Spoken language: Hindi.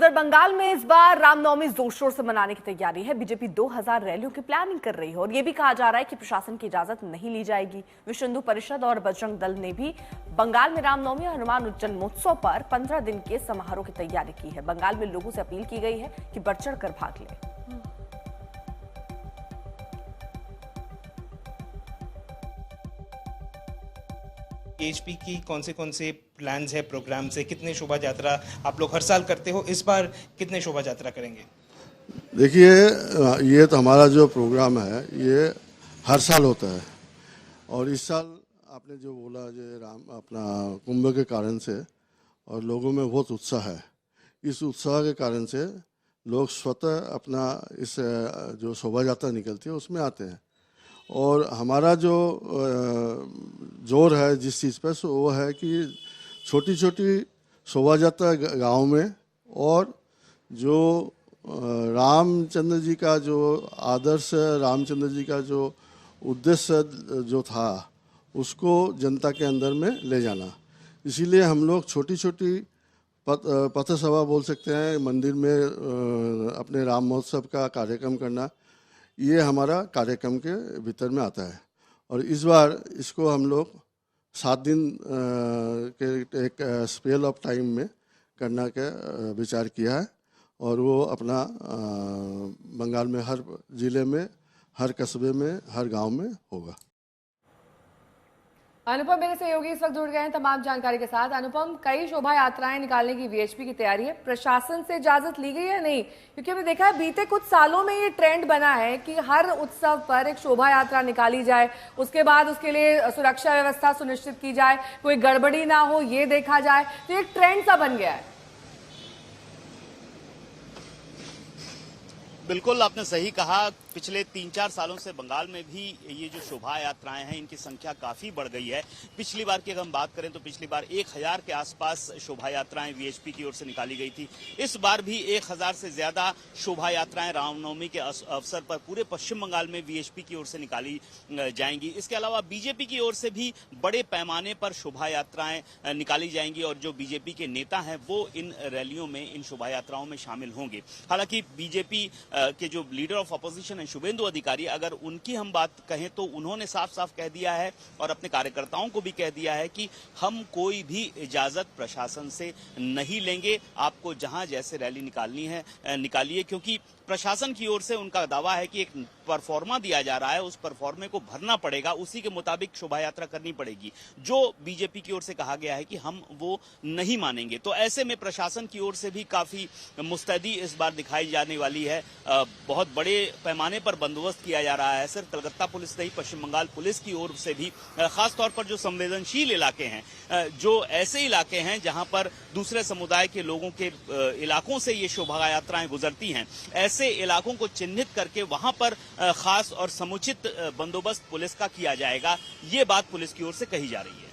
उधर बंगाल में इस बार रामनवमी जोर शोर से मनाने की तैयारी है। बीजेपी 2000 रैलियों की प्लानिंग कर रही है और यह भी कहा जा रहा है कि प्रशासन की इजाजत नहीं ली जाएगी। विश्व हिंदू परिषद और बजरंग दल ने भी बंगाल में रामनवमी और हनुमान जन्मोत्सव पर 15 दिन के समारोह की तैयारी की है। बंगाल में लोगों से अपील की गई है कि बढ़ चढ़कर भाग लें। एचपी की कौन से प्लान्स है, प्रोग्राम्स है, कितने शोभा यात्रा आप लोग हर साल करते हो, इस बार कितने शोभा यात्रा करेंगे? देखिए, ये तो हमारा जो प्रोग्राम है ये हर साल होता है और इस साल आपने जो बोला जो राम अपना कुंभ के कारण से और लोगों में बहुत उत्साह है। इस उत्साह के कारण से लोग स्वतः अपना इस जो शोभा यात्रा निकलती है उसमें आते हैं और हमारा जो जोर है जिस चीज़ पर वो है कि छोटी छोटी शोभा यात्रा गाँव में और जो रामचंद्र जी का जो आदर्श रामचंद्र जी का जो उद्देश्य जो था उसको जनता के अंदर में ले जाना। इसीलिए हम लोग छोटी छोटी पथ सभा बोल सकते हैं, मंदिर में अपने राम महोत्सव का कार्यक्रम करना, ये हमारा कार्यक्रम के भीतर में आता है। और इस बार इसको हम लोग 7 दिन के एक स्पेल ऑफ टाइम में करने का विचार किया है और वो अपना बंगाल में हर जिले में, हर कस्बे में, हर गांव में होगा। अनुपम मेरे सहयोगी इस वक्त जुड़ गए हैं तमाम जानकारी के साथ। अनुपम, कई शोभा यात्राएं निकालने की वीएचपी की तैयारी है, प्रशासन से इजाजत ली गई या नहीं? क्योंकि हमने देखा है बीते कुछ सालों में ये ट्रेंड बना है कि हर उत्सव पर एक शोभा यात्रा निकाली जाए, उसके बाद उसके लिए सुरक्षा व्यवस्था सुनिश्चित की जाए, कोई गड़बड़ी ना हो ये देखा जाए, तो एक ट्रेंड सा बन गया है। बिल्कुल, आपने सही कहा। पिछले 3-4 सालों से बंगाल में भी ये जो शोभा यात्राएं हैं इनकी संख्या काफी बढ़ गई है। पिछली बार की अगर हम बात करें तो पिछली बार 1000 के आसपास शोभा यात्राएं वीएचपी की ओर से निकाली गई थी। इस बार भी 1000 से ज्यादा शोभा यात्राएं रामनवमी के अवसर पर पूरे पश्चिम बंगाल में वीएचपी की ओर से निकाली जाएंगी। इसके अलावा बीजेपी की ओर से भी बड़े पैमाने पर शोभा यात्राएं निकाली जाएंगी और जो बीजेपी के नेता हैं वो इन रैलियों में, इन शोभा यात्राओं में शामिल होंगे। हालांकि बीजेपी के जो लीडर ऑफ अपोजिशन शुभेंदु अधिकारी, अगर उनकी हम बात कहें तो उन्होंने साफ साफ कह दिया है और अपने कार्यकर्ताओं को भी कह दिया है कि हम कोई भी इजाजत प्रशासन से नहीं लेंगे। आपको जहां जैसे रैली निकालनी है निकालिए, क्योंकि प्रशासन की ओर से उनका दावा है कि एक परफॉर्मा दिया जा रहा है, उस परफॉर्मे को भरना पड़ेगा, उसी के मुताबिक शोभा यात्रा करनी पड़ेगी। जो बीजेपी की ओर से कहा गया है कि हम वो नहीं मानेंगे। तो ऐसे में प्रशासन की ओर से भी काफी मुस्तैदी इस बार दिखाई जाने वाली है। बहुत बड़े पैमाने पर बंदोबस्त किया जा रहा है। सिर्फ कलकत्ता पुलिस नहीं, पश्चिम बंगाल पुलिस की ओर से भी खासतौर पर जो संवेदनशील इलाके हैं, जो ऐसे इलाके हैं जहां पर दूसरे समुदाय के लोगों के इलाकों से ये शोभा यात्राएं गुजरती हैं, ऐसे इलाकों को चिन्हित करके वहां पर खास और समुचित बंदोबस्त पुलिस का किया जाएगा। ये बात पुलिस की ओर से कही जा रही है।